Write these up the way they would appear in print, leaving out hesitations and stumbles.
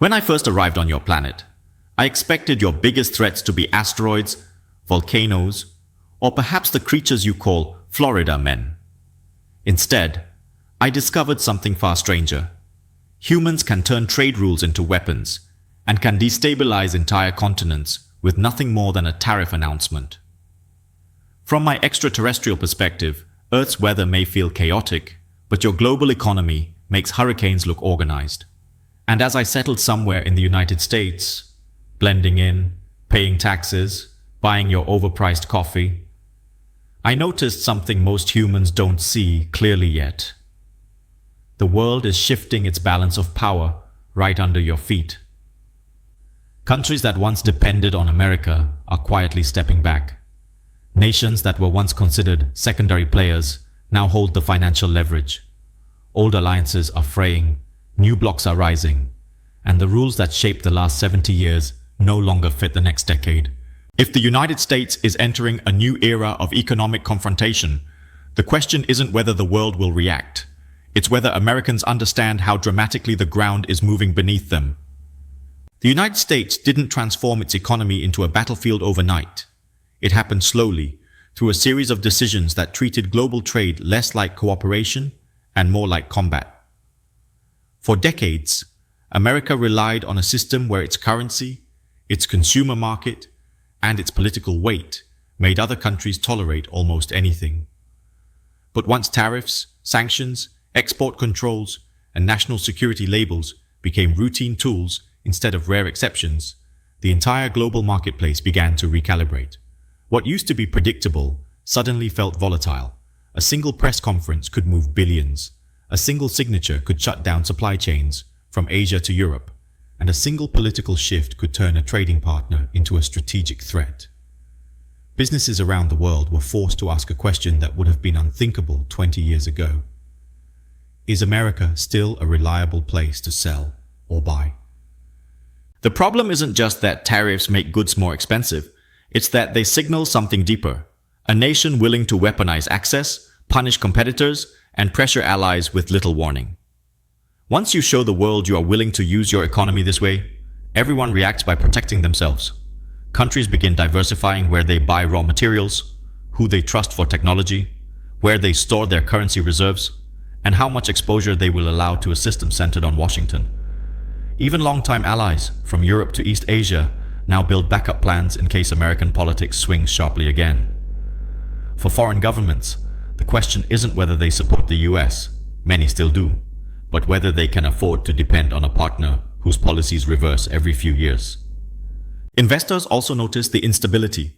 When I first arrived on your planet, I expected your biggest threats to be asteroids, volcanoes, or perhaps the creatures you call Florida men. Instead, I discovered something far stranger. Humans can turn trade rules into weapons and can destabilize entire continents with nothing more than a tariff announcement. From my extraterrestrial perspective, Earth's weather may feel chaotic, but your global economy makes hurricanes look organized. And as I settled somewhere in the United States, blending in, paying taxes, buying your overpriced coffee, I noticed something most humans don't see clearly yet. The world is shifting its balance of power right under your feet. Countries that once depended on America are quietly stepping back. Nations that were once considered secondary players now hold the financial leverage. Old alliances are fraying, new blocs are rising, and the rules that shaped the last 70 years no longer fit the next decade. If the United States is entering a new era of economic confrontation, the question isn't whether the world will react. It's whether Americans understand how dramatically the ground is moving beneath them. The United States didn't transform its economy into a battlefield overnight. It happened slowly, through a series of decisions that treated global trade less like cooperation and more like combat. For decades, America relied on a system where its currency, its consumer market, and its political weight made other countries tolerate almost anything. But once tariffs, sanctions, export controls, and national security labels became routine tools instead of rare exceptions, the entire global marketplace began to recalibrate. What used to be predictable suddenly felt volatile. A single press conference could move billions. A single signature could shut down supply chains from Asia to Europe, and a single political shift could turn a trading partner into a strategic threat. Businesses around the world were forced to ask a question that would have been unthinkable 20 years ago. Is America still a reliable place to sell or buy? The problem isn't just that tariffs make goods more expensive, it's that they signal something deeper. A nation willing to weaponize access, punish competitors, and pressure allies with little warning. Once you show the world you are willing to use your economy this way, everyone reacts by protecting themselves. Countries begin diversifying where they buy raw materials, who they trust for technology, where they store their currency reserves, and how much exposure they will allow to a system centered on Washington. Even longtime allies, from Europe to East Asia, now build backup plans in case American politics swings sharply again. For foreign governments, the question isn't whether they support the US, many still do, but whether they can afford to depend on a partner whose policies reverse every few years. Investors also notice the instability,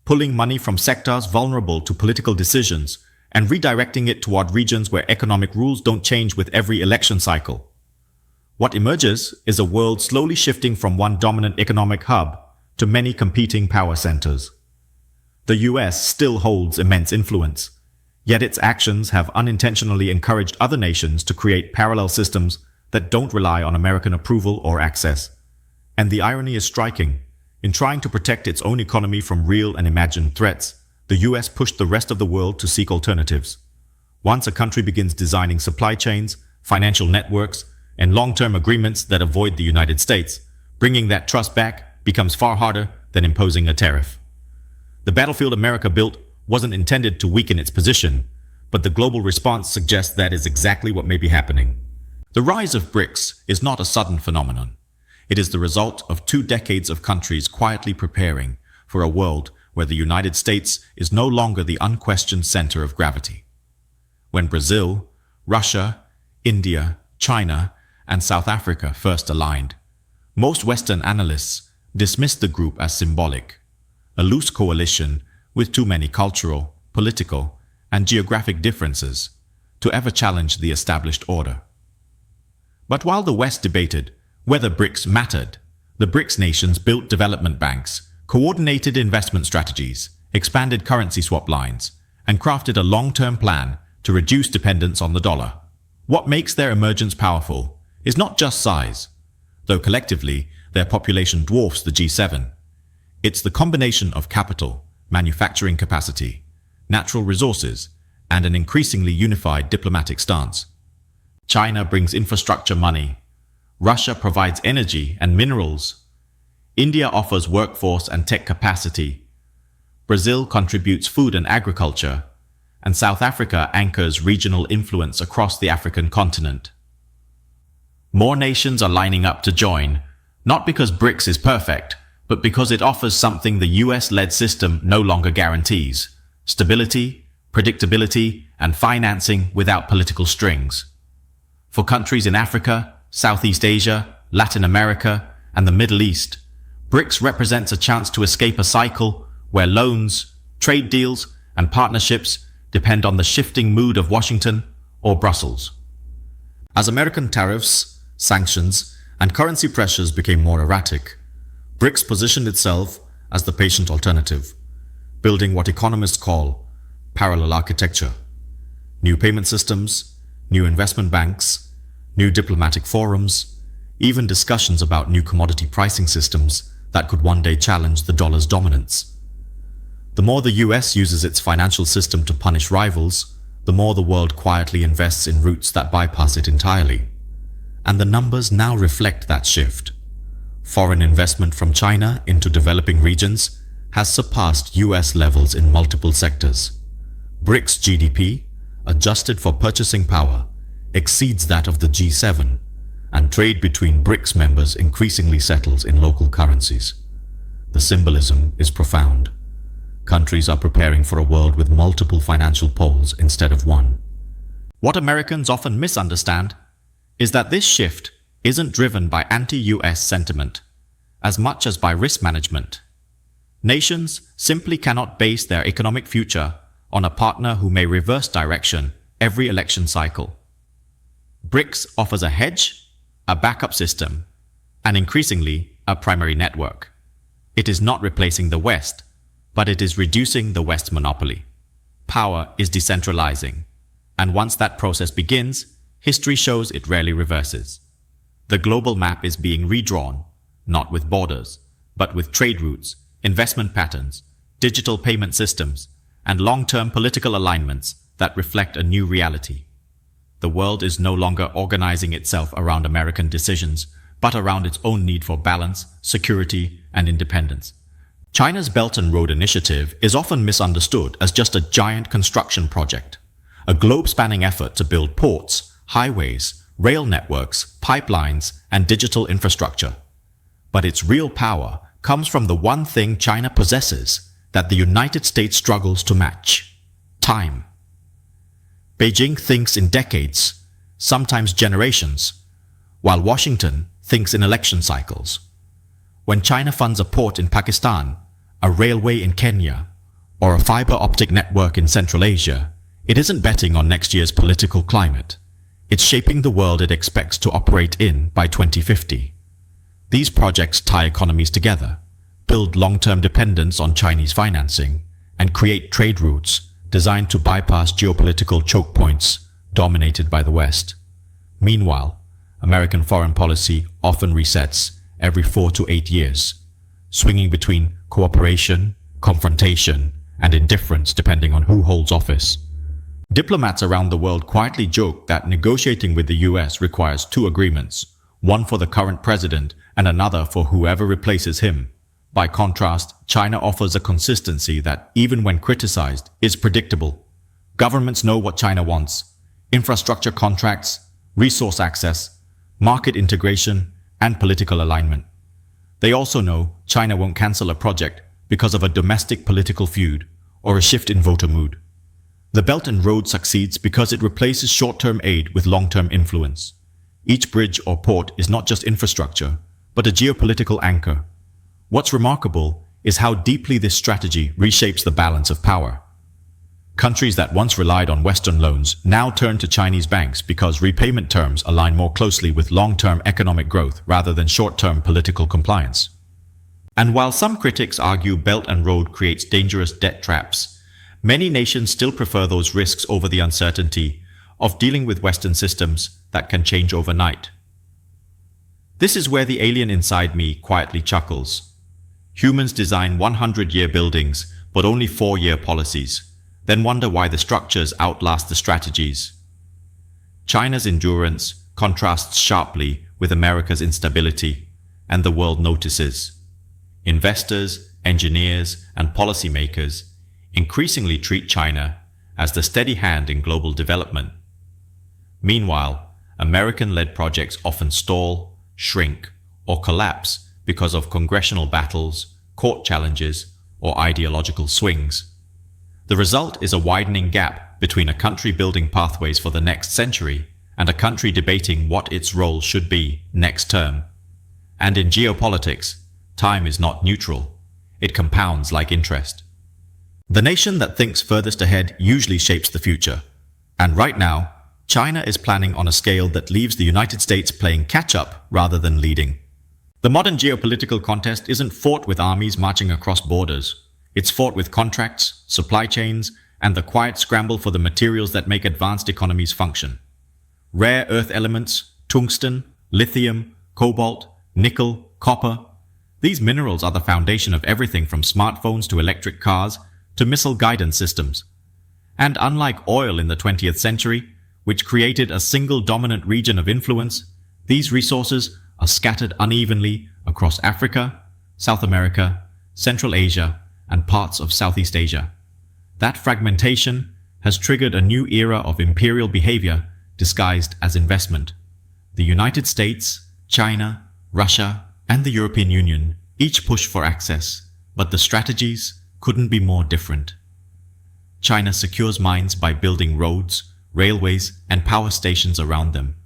pulling money from sectors vulnerable to political decisions and redirecting it toward regions where economic rules don't change with every election cycle. What emerges is a world slowly shifting from one dominant economic hub to many competing power centers. The US still holds immense influence, yet its actions have unintentionally encouraged other nations to create parallel systems that don't rely on American approval or access. And the irony is striking. In trying to protect its own economy from real and imagined threats, the US pushed the rest of the world to seek alternatives. Once a country begins designing supply chains, financial networks, and long-term agreements that avoid the United States, bringing that trust back becomes far harder than imposing a tariff. The battlefield America built wasn't intended to weaken its position, but the global response suggests that is exactly what may be happening. The rise of BRICS is not a sudden phenomenon. It is the result of 2 decades of countries quietly preparing for a world where the United States is no longer the unquestioned center of gravity. When Brazil, Russia, India, China, and South Africa first aligned, most Western analysts dismissed the group as symbolic, a loose coalition with too many cultural, political, and geographic differences to ever challenge the established order. But while the West debated whether BRICS mattered, the BRICS nations built development banks, coordinated investment strategies, expanded currency swap lines, and crafted a long-term plan to reduce dependence on the dollar. What makes their emergence powerful is not just size, though collectively their population dwarfs the G7. It's the combination of capital, manufacturing capacity, natural resources, and an increasingly unified diplomatic stance. China brings infrastructure money, Russia provides energy and minerals. India offers workforce and tech capacity. Brazil contributes food and agriculture. And South Africa anchors regional influence across the African continent. More nations are lining up to join, not because BRICS is perfect, but because it offers something the US-led system no longer guarantees: stability, predictability, and financing without political strings. For countries in Africa, Southeast Asia, Latin America, and the Middle East, BRICS represents a chance to escape a cycle where loans, trade deals, and partnerships depend on the shifting mood of Washington or Brussels. As American tariffs, sanctions, and currency pressures became more erratic, BRICS positioned itself as the patient alternative, building what economists call parallel architecture. New payment systems, new investment banks, new diplomatic forums, even discussions about new commodity pricing systems that could one day challenge the dollar's dominance. The more the US uses its financial system to punish rivals, the more the world quietly invests in routes that bypass it entirely. And the numbers now reflect that shift. Foreign investment from China into developing regions has surpassed US levels in multiple sectors. BRICS GDP, adjusted for purchasing power, exceeds that of the G7, and trade between BRICS members increasingly settles in local currencies. The symbolism is profound. Countries are preparing for a world with multiple financial poles instead of one. What Americans often misunderstand is that this shift isn't driven by anti-US sentiment as much as by risk management. Nations simply cannot base their economic future on a partner who may reverse direction every election cycle. BRICS offers a hedge, a backup system, and increasingly a primary network. It is not replacing the West, but it is reducing the West's monopoly. Power is decentralizing, and once that process begins, history shows it rarely reverses. The global map is being redrawn, not with borders, but with trade routes, investment patterns, digital payment systems, and long-term political alignments that reflect a new reality. The world is no longer organizing itself around American decisions, but around its own need for balance, security, and independence. China's Belt and Road Initiative is often misunderstood as just a giant construction project, a globe-spanning effort to build ports, highways, rail networks, pipelines, and digital infrastructure. But its real power comes from the one thing China possesses that the United States struggles to match: time. Beijing thinks in decades, sometimes generations, while Washington thinks in election cycles. When China funds a port in Pakistan, a railway in Kenya, or a fiber optic network in Central Asia, it isn't betting on next year's political climate. It's shaping the world it expects to operate in by 2050. These projects tie economies together, build long-term dependence on Chinese financing, and create trade routes designed to bypass geopolitical choke points dominated by the West. Meanwhile, American foreign policy often resets every 4 to 8 years, swinging between cooperation, confrontation, and indifference depending on who holds office. Diplomats around the world quietly joke that negotiating with the US requires 2 agreements, one for the current president and another for whoever replaces him. By contrast, China offers a consistency that, even when criticized, is predictable. Governments know what China wants: infrastructure contracts, resource access, market integration, and political alignment. They also know China won't cancel a project because of a domestic political feud or a shift in voter mood. The Belt and Road succeeds because it replaces short-term aid with long-term influence. Each bridge or port is not just infrastructure, but a geopolitical anchor. What's remarkable is how deeply this strategy reshapes the balance of power. Countries that once relied on Western loans now turn to Chinese banks because repayment terms align more closely with long-term economic growth rather than short-term political compliance. And while some critics argue Belt and Road creates dangerous debt traps, many nations still prefer those risks over the uncertainty of dealing with Western systems that can change overnight. This is where the alien inside me quietly chuckles. Humans design 100-year buildings, but only 4-year policies, then wonder why the structures outlast the strategies. China's endurance contrasts sharply with America's instability, and the world notices. Investors, engineers, and policymakers increasingly treat China as the steady hand in global development. Meanwhile, American-led projects often stall, shrink, or collapse because of congressional battles, court challenges, or ideological swings. The result is a widening gap between a country building pathways for the next century and a country debating what its role should be next term. And in geopolitics, time is not neutral. It compounds like interest. The nation that thinks furthest ahead usually shapes the future. And right now, China is planning on a scale that leaves the United States playing catch-up rather than leading. The modern geopolitical contest isn't fought with armies marching across borders. It's fought with contracts, supply chains, and the quiet scramble for the materials that make advanced economies function. Rare earth elements, tungsten, lithium, cobalt, nickel, copper. These minerals are the foundation of everything from smartphones to electric cars to missile guidance systems. And unlike oil in the 20th century, which created a single dominant region of influence, these resources are scattered unevenly across Africa, South America, Central Asia, and parts of Southeast Asia. That fragmentation has triggered a new era of imperial behavior disguised as investment. The United States, China, Russia, and the European Union each push for access, but the strategies couldn't be more different. China secures mines by building roads, railways, and power stations around them,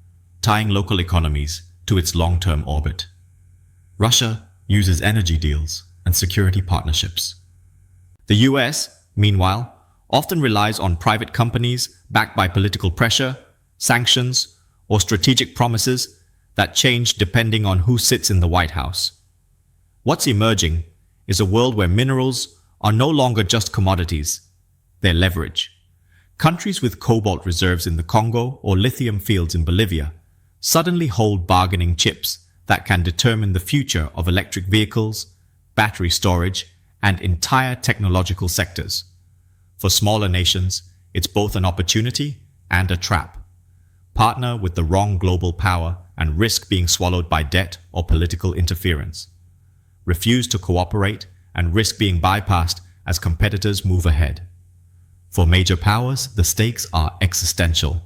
tying local economies to its long-term orbit. Russia uses energy deals and security partnerships. The US, meanwhile, often relies on private companies backed by political pressure, sanctions, or strategic promises that change depending on who sits in the White House. What's emerging is a world where minerals are no longer just commodities, they're leverage. Countries with cobalt reserves in the Congo or lithium fields in Bolivia suddenly hold bargaining chips that can determine the future of electric vehicles, battery storage, and entire technological sectors. For smaller nations, it's both an opportunity and a trap. Partner with the wrong global power and risk being swallowed by debt or political interference. Refuse to cooperate and risk being bypassed as competitors move ahead. For major powers, the stakes are existential.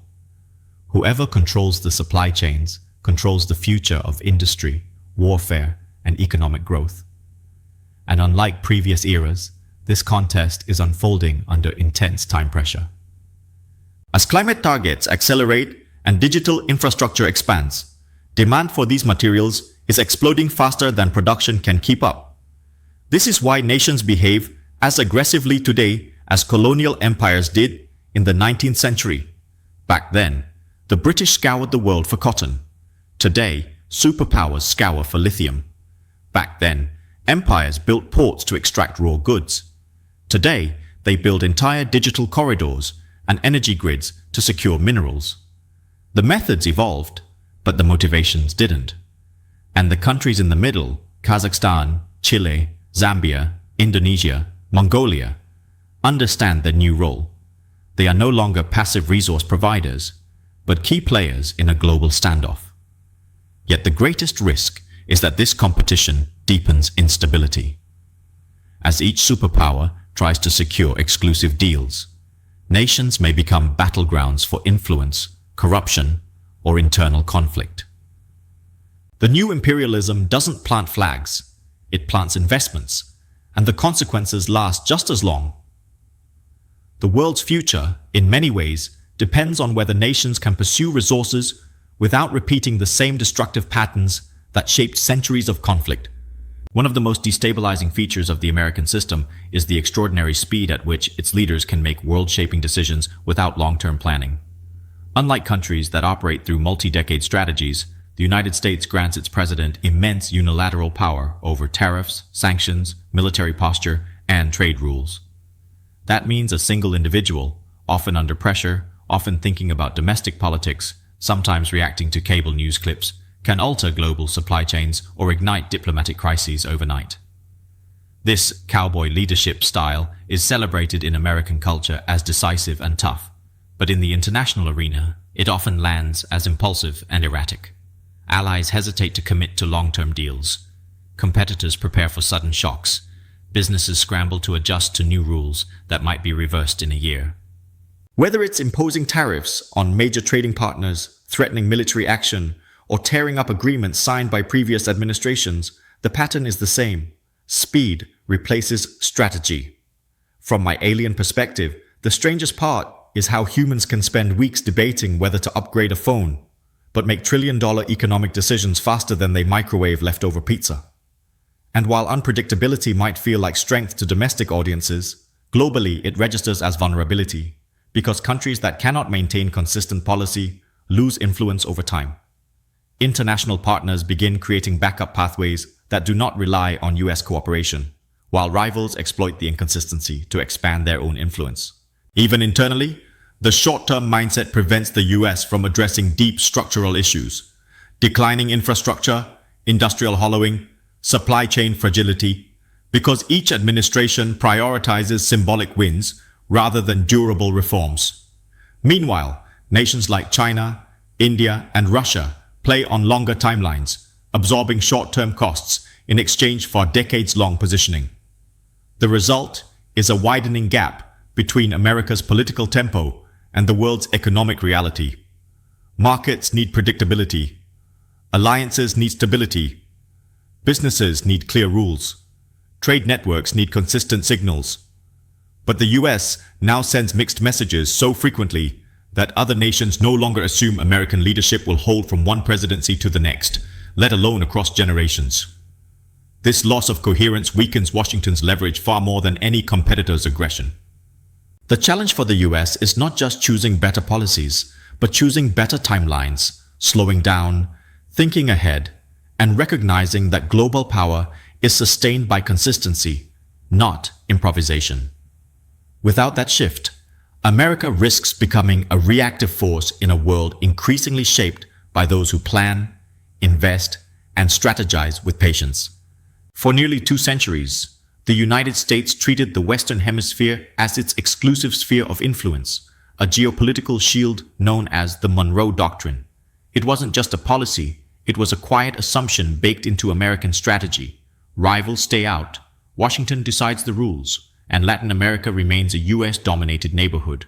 Whoever controls the supply chains controls the future of industry, warfare, and economic growth. And unlike previous eras, this contest is unfolding under intense time pressure. As climate targets accelerate and digital infrastructure expands, demand for these materials is exploding faster than production can keep up. This is why nations behave as aggressively today as colonial empires did in the 19th century. Back then, the British scoured the world for cotton. Today, superpowers scour for lithium. Back then, empires built ports to extract raw goods. Today, they build entire digital corridors and energy grids to secure minerals. The methods evolved, but the motivations didn't. And the countries in the middle, Kazakhstan, Chile, Zambia, Indonesia, Mongolia, understand their new role. They are no longer passive resource providers, but key players in a global standoff. Yet the greatest risk is that this competition deepens instability. As each superpower tries to secure exclusive deals, nations may become battlegrounds for influence, corruption, or internal conflict. The new imperialism doesn't plant flags, it plants investments, and the consequences last just as long. The world's future, in many ways, depends on whether nations can pursue resources without repeating the same destructive patterns that shaped centuries of conflict. One of the most destabilizing features of the American system is the extraordinary speed at which its leaders can make world-shaping decisions without long-term planning. Unlike countries that operate through multi-decade strategies, the United States grants its president immense unilateral power over tariffs, sanctions, military posture, and trade rules. That means a single individual, often under pressure, often thinking about domestic politics, sometimes reacting to cable news clips, can alter global supply chains or ignite diplomatic crises overnight. This cowboy leadership style is celebrated in American culture as decisive and tough, but in the international arena, it often lands as impulsive and erratic. Allies hesitate to commit to long-term deals. Competitors prepare for sudden shocks. Businesses scramble to adjust to new rules that might be reversed in a year. Whether it's imposing tariffs on major trading partners, threatening military action, or tearing up agreements signed by previous administrations, the pattern is the same. Speed replaces strategy. From my alien perspective, the strangest part is how humans can spend weeks debating whether to upgrade a phone, but make trillion-dollar economic decisions faster than they microwave leftover pizza. And while unpredictability might feel like strength to domestic audiences, globally it registers as vulnerability, because countries that cannot maintain consistent policy lose influence over time. International partners begin creating backup pathways that do not rely on US cooperation, while rivals exploit the inconsistency to expand their own influence. Even internally, the short-term mindset prevents the US from addressing deep structural issues: declining infrastructure, industrial hollowing, supply chain fragility, because each administration prioritizes symbolic wins rather than durable reforms. Meanwhile, nations like China, India, and Russia play on longer timelines, absorbing short-term costs in exchange for decades-long positioning. The result is a widening gap between America's political tempo and the world's economic reality. Markets need predictability. Alliances need stability. Businesses need clear rules. Trade networks need consistent signals. But the US now sends mixed messages so frequently that other nations no longer assume American leadership will hold from one presidency to the next, let alone across generations. This loss of coherence weakens Washington's leverage far more than any competitor's aggression. The challenge for the US is not just choosing better policies, but choosing better timelines, slowing down, thinking ahead, and recognizing that global power is sustained by consistency, not improvisation. Without that shift, America risks becoming a reactive force in a world increasingly shaped by those who plan, invest, and strategize with patience. For nearly 2 centuries, the United States treated the Western Hemisphere as its exclusive sphere of influence, a geopolitical shield known as the Monroe Doctrine. It wasn't just a policy, it was a quiet assumption baked into American strategy. Rivals stay out, Washington decides the rules, and Latin America remains a US-dominated neighborhood.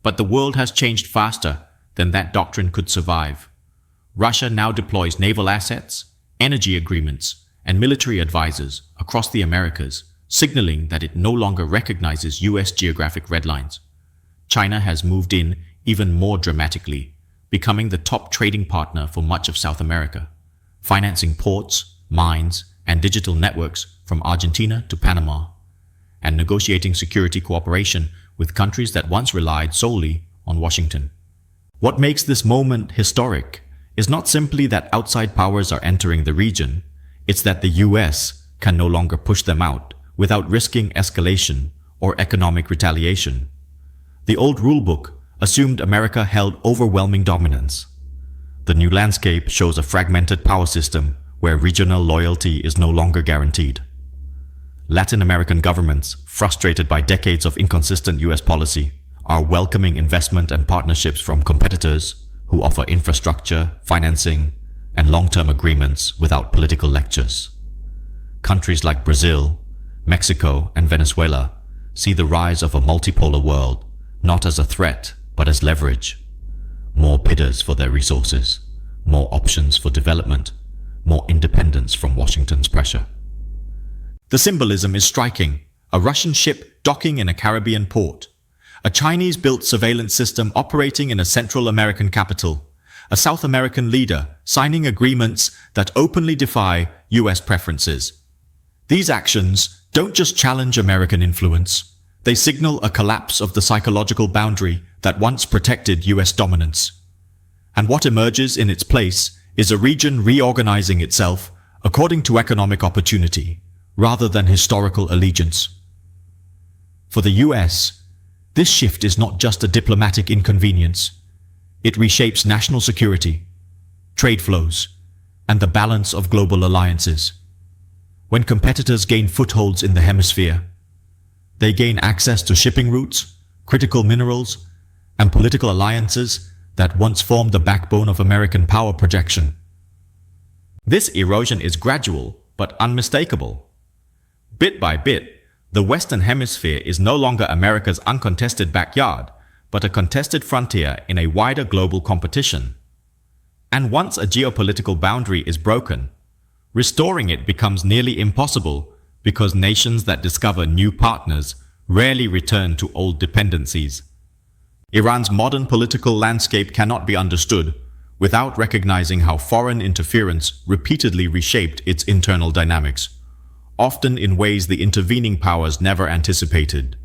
But the world has changed faster than that doctrine could survive. Russia now deploys naval assets, energy agreements, and military advisors across the Americas, signaling that it no longer recognizes US geographic red lines. China has moved in even more dramatically, becoming the top trading partner for much of South America, financing ports, mines, and digital networks from Argentina to Panama, and negotiating security cooperation with countries that once relied solely on Washington. What makes this moment historic is not simply that outside powers are entering the region, it's that the US can no longer push them out without risking escalation or economic retaliation. The old rulebook assumed America held overwhelming dominance. The new landscape shows a fragmented power system where regional loyalty is no longer guaranteed. Latin American governments, frustrated by decades of inconsistent US policy, are welcoming investment and partnerships from competitors who offer infrastructure, financing, and long-term agreements without political lectures. Countries like Brazil, Mexico, and Venezuela see the rise of a multipolar world not as a threat, but as leverage. More bidders for their resources, more options for development, more independence from Washington's pressure. The symbolism is striking: a Russian ship docking in a Caribbean port, a Chinese-built surveillance system operating in a Central American capital, a South American leader signing agreements that openly defy US preferences. These actions don't just challenge American influence, they signal a collapse of the psychological boundary that once protected US dominance. And what emerges in its place is a region reorganizing itself according to economic opportunity, rather than historical allegiance. For the US, this shift is not just a diplomatic inconvenience. It reshapes national security, trade flows, and the balance of global alliances. When competitors gain footholds in the hemisphere, they gain access to shipping routes, critical minerals, and political alliances that once formed the backbone of American power projection. This erosion is gradual but unmistakable. Bit by bit, the Western Hemisphere is no longer America's uncontested backyard, but a contested frontier in a wider global competition. And once a geopolitical boundary is broken, restoring it becomes nearly impossible because nations that discover new partners rarely return to old dependencies. Iran's modern political landscape cannot be understood without recognizing how foreign interference repeatedly reshaped its internal dynamics, often in ways the intervening powers never anticipated.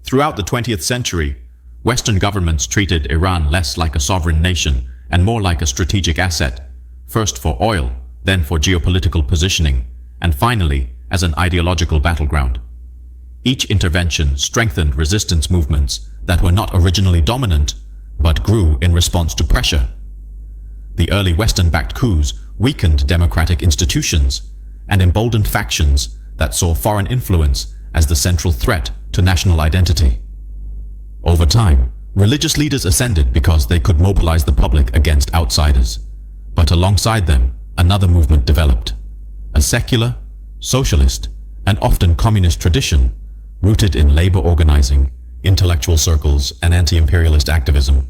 Throughout the 20th century, Western governments treated Iran less like a sovereign nation and more like a strategic asset, first for oil, then for geopolitical positioning, and finally as an ideological battleground. Each intervention strengthened resistance movements that were not originally dominant, but grew in response to pressure. The early Western-backed coups weakened democratic institutions and emboldened factions that saw foreign influence as the central threat to national identity. Over time, religious leaders ascended because they could mobilize the public against outsiders. But alongside them, another movement developed, a secular, socialist, and often communist tradition rooted in labor organizing, intellectual circles, and anti-imperialist activism.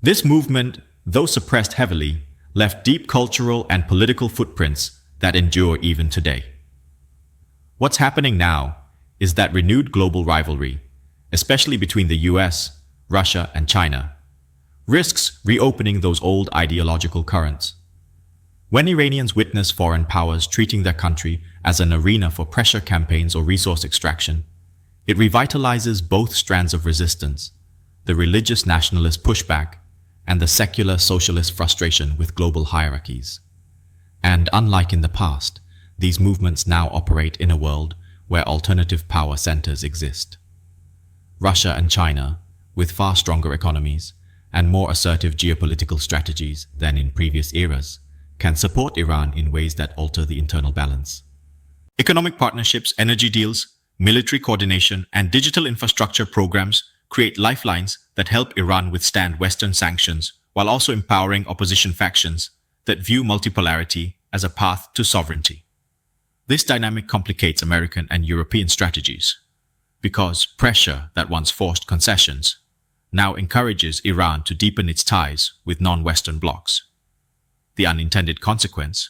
This movement, though suppressed heavily, left deep cultural and political footprints that endure even today. What's happening now is that renewed global rivalry, especially between the US, Russia, and China, risks reopening those old ideological currents. When Iranians witness foreign powers treating their country as an arena for pressure campaigns or resource extraction, it revitalizes both strands of resistance, the religious nationalist pushback and the secular socialist frustration with global hierarchies. And unlike in the past, these movements now operate in a world where alternative power centers exist. Russia and China, with far stronger economies and more assertive geopolitical strategies than in previous eras, can support Iran in ways that alter the internal balance. Economic partnerships, energy deals, military coordination, and digital infrastructure programs create lifelines that help Iran withstand Western sanctions while also empowering opposition factions that view multipolarity as a path to sovereignty. This dynamic complicates American and European strategies because pressure that once forced concessions now encourages Iran to deepen its ties with non-Western blocs. The unintended consequence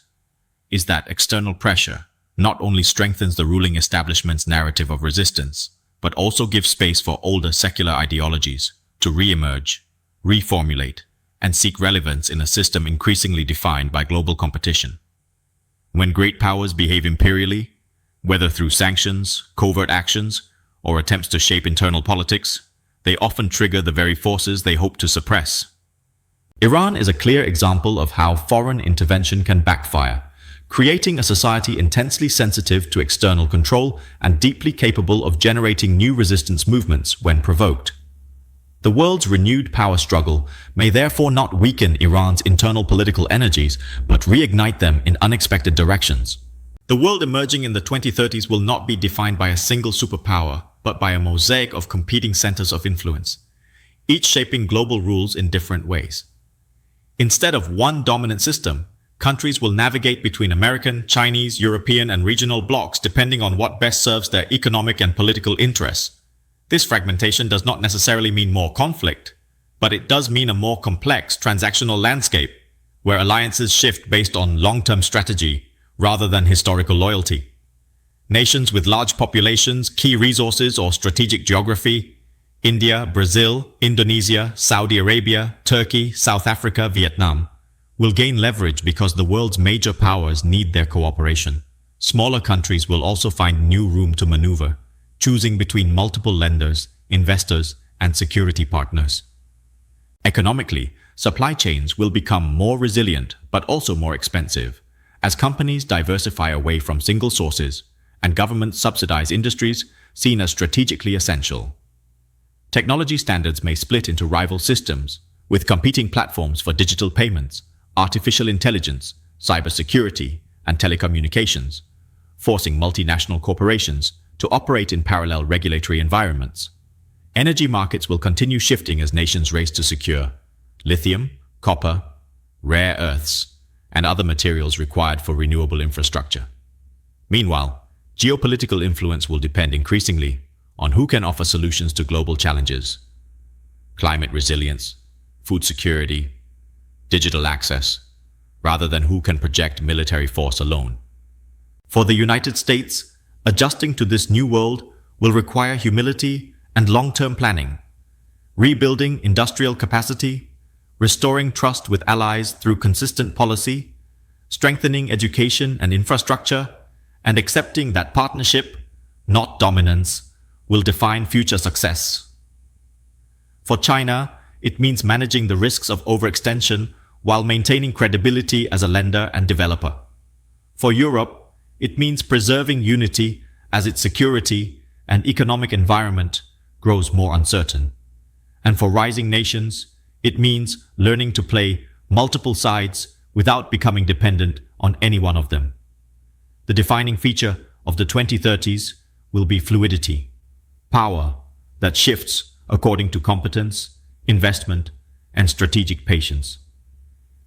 is that external pressure not only strengthens the ruling establishment's narrative of resistance, but also gives space for older secular ideologies to re-emerge, reformulate, and seek relevance in a system increasingly defined by global competition. When great powers behave imperially, whether through sanctions, covert actions, or attempts to shape internal politics, they often trigger the very forces they hope to suppress. Iran is a clear example of how foreign intervention can backfire, creating a society intensely sensitive to external control and deeply capable of generating new resistance movements when provoked. The world's renewed power struggle may therefore not weaken Iran's internal political energies, but reignite them in unexpected directions. The world emerging in the 2030s will not be defined by a single superpower, but by a mosaic of competing centers of influence, each shaping global rules in different ways. Instead of one dominant system, countries will navigate between American, Chinese, European, and regional blocs depending on what best serves their economic and political interests. This fragmentation does not necessarily mean more conflict, but it does mean a more complex transactional landscape, where alliances shift based on long-term strategy rather than historical loyalty. Nations with large populations, key resources, or strategic geography, India, Brazil, Indonesia, Saudi Arabia, Turkey, South Africa, Vietnam, will gain leverage because the world's major powers need their cooperation. Smaller countries will also find new room to maneuver, choosing between multiple lenders, investors, and security partners. Economically, supply chains will become more resilient but also more expensive, as companies diversify away from single sources and governments subsidize industries seen as strategically essential. Technology standards may split into rival systems, with competing platforms for digital payments, artificial intelligence, cybersecurity, and telecommunications, forcing multinational corporations to operate in parallel regulatory environments. Energy markets will continue shifting as nations race to secure lithium, copper, rare earths, and other materials required for renewable infrastructure. Meanwhile, geopolitical influence will depend increasingly on who can offer solutions to global challenges: climate resilience, food security, digital access, rather than who can project military force alone. For the United States, adjusting to this new world will require humility and long-term planning, rebuilding industrial capacity, restoring trust with allies through consistent policy, strengthening education and infrastructure, and accepting that partnership, not dominance, will define future success. For China, it means managing the risks of overextension while maintaining credibility as a lender and developer. For Europe, it means preserving unity as its security and economic environment grows more uncertain. And for rising nations, it means learning to play multiple sides without becoming dependent on any one of them. The defining feature of the 2030s will be fluidity, power that shifts according to competence, investment, and strategic patience.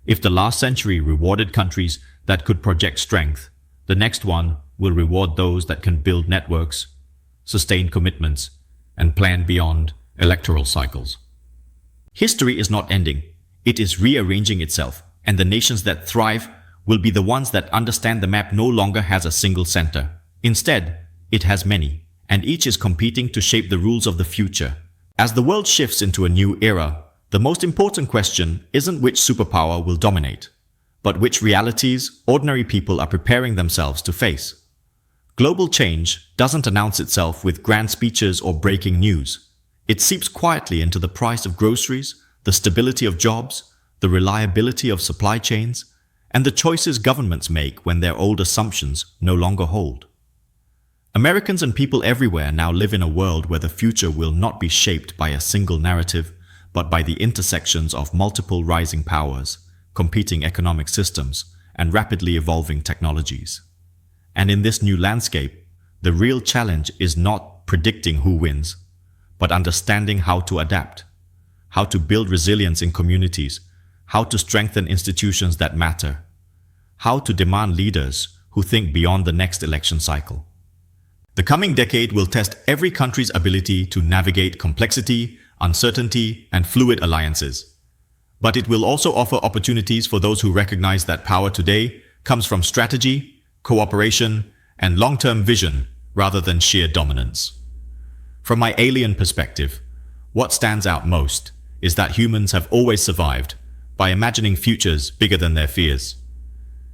If the last century rewarded countries that could project strength, the next one will reward those that can build networks, sustain commitments, and plan beyond electoral cycles. History is not ending. It is rearranging itself, and the nations that thrive will be the ones that understand the map no longer has a single center. Instead, it has many, and each is competing to shape the rules of the future. As the world shifts into a new era, the most important question isn't which superpower will dominate, but which realities ordinary people are preparing themselves to face. Global change doesn't announce itself with grand speeches or breaking news. It seeps quietly into the price of groceries, the stability of jobs, the reliability of supply chains, and the choices governments make when their old assumptions no longer hold. Americans and people everywhere now live in a world where the future will not be shaped by a single narrative, but by the intersections of multiple rising powers, competing economic systems, and rapidly evolving technologies. And in this new landscape, the real challenge is not predicting who wins, but understanding how to adapt, how to build resilience in communities, how to strengthen institutions that matter, how to demand leaders who think beyond the next election cycle. The coming decade will test every country's ability to navigate complexity, uncertainty, and fluid alliances. But it will also offer opportunities for those who recognize that power today comes from strategy, cooperation, and long-term vision rather than sheer dominance. From my alien perspective, what stands out most is that humans have always survived by imagining futures bigger than their fears.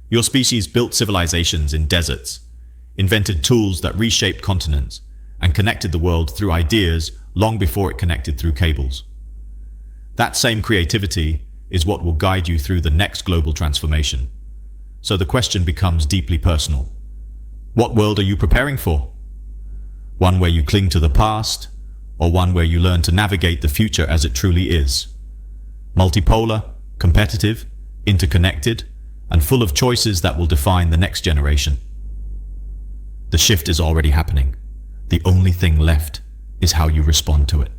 Your species built civilizations in deserts, invented tools that reshaped continents, and connected the world through ideas long before it connected through cables. That same creativity is what will guide you through the next global transformation. So the question becomes deeply personal. What world are you preparing for? One where you cling to the past, or one where you learn to navigate the future as it truly is? Multipolar, competitive, interconnected, and full of choices that will define the next generation. The shift is already happening. The only thing left is how you respond to it.